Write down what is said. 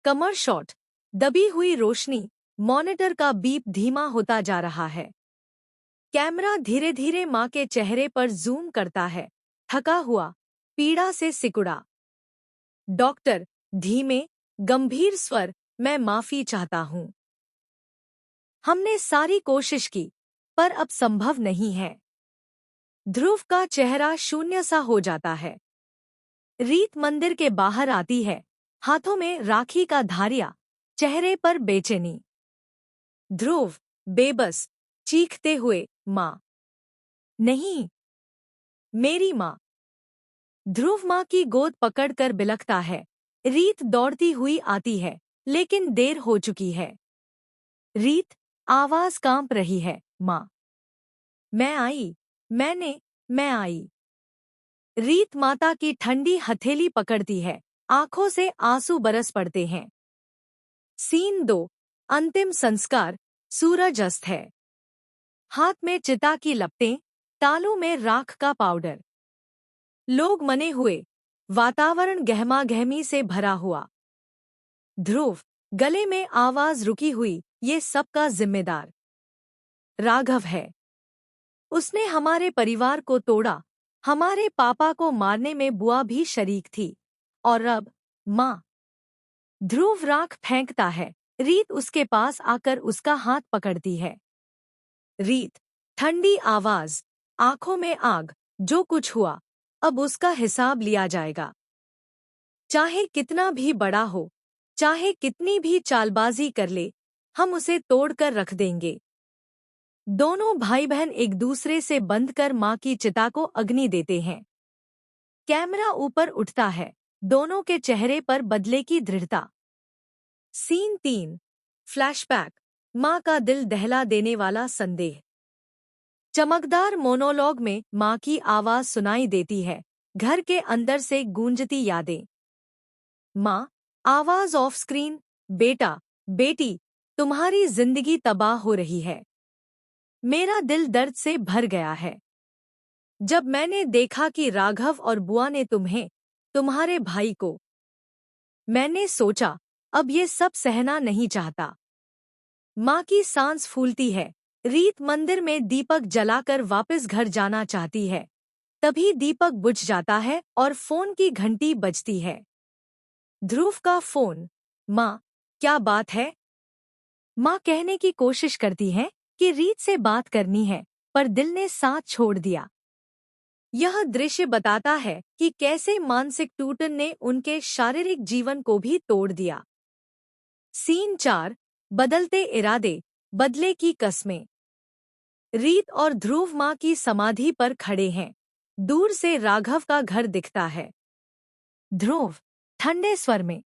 कमर shot, दबी हुई रोशनी, monitor का बीप धीमा होता जा रहा है। कैमरा धीरे धीरे माँ के चेहरे पर जूम करता है, थका हुआ, पीड़ा से सिकुड़ा। डॉक्टर, धीमे, गंभीर स्वर, मैं माफी चाहता हूँ। हमने सारी कोशिश की, पर अब संभव नहीं है। ध्रुव का चेहरा शून्य सा हो जाता है। रीत मंदिर के बाहर आती है, हाथों में राखी का धारिया, चेहरे पर बेचैनी। ध्रुव, बेबस, चीखते हुए, माँ। नहीं, मेरी माँ। ध्रुव माँ की गोद पकड़कर बिलखता है। रीत दौड़ती हुई आती है, लेकिन देर हो चुकी है। रीत, आवाज कांप रही है, माँ। मैं आई, मैं आई। रीत माता की ठंडी हथेली पकड़ती है, आंखों से आंसू बरस पड़ते हैं। सीन 2, अंतिम संस्कार। सूरज अस्त है। हाथ में चिता की लपटें, तालू में राख का पाउडर। लोग मने हुए, वातावरण गहमा-गहमी से भरा हुआ। ध्रुव, गले में आवाज रुकी हुई, ये सबका जिम्मेदार राघव है। उसने हमारे परिवार को तोड़ा, हमारे पापा को मारने में बुआ भी शरीक थी। और अब, माँ। ध्रुव राख फेंकता है। रीत उसके पास आकर उसका हाथ पकड़ती है। रीत, ठंडी आवाज, आंखों में आग, जो कुछ हुआ, अब उसका हिसाब लिया जाएगा। चाहे कितना भी बड़ा हो, चाहे कितनी भी चालबाजी कर ले, हम उसे तोड़कर रख देंगे। दोनों भाई बहन एक दूसरे से बंध कर माँ की चिता को अग्नि देते हैं। कैमरा ऊपर उठता है, दोनों के चेहरे पर बदले की दृढ़ता। Scene 3, flashback. माँ का दिल दहला देने वाला संदेह। चमकदार मोनोलॉग में माँ की आवाज सुनाई देती है, घर के अंदर से गूंजती यादें। माँ, आवाज ऑफ स्क्रीन, बेटा, बेटी, तुम्हारी जिंदगी तबाह हो रही है। मेरा दिल दर्द से भर गया है। जब मैंने देखा कि राघव और बुआ ने तुम्हें, तुम्हारे भाई को, मैंने सोचा, अब ये सब सहना नहीं चाहता। माँ की सांस फूलती है। रीत मंदिर में दीपक जलाकर वापस घर जाना चाहती है। तभी दीपक बुझ जाता है और फोन की घंटी बजती है। ध्रुव का फोन। माँ, क्या बात है? माँ कहने की कोशिश करती है कि रीत से बात करनी है, पर दिल ने साथ छोड़ दिया। यह दृश्य बताता है कि कैसे मानसिक टूटन ने उनके शारीरिक जीवन को भी तोड़ दिया। सीन 4, बदलते इरादे, बदले की कस्में। रीत और ध्रुव माँ की समाधि पर खड़े हैं। दूर से राघव का घर दिखता है। ध्रुव, ठंडे स्वर में,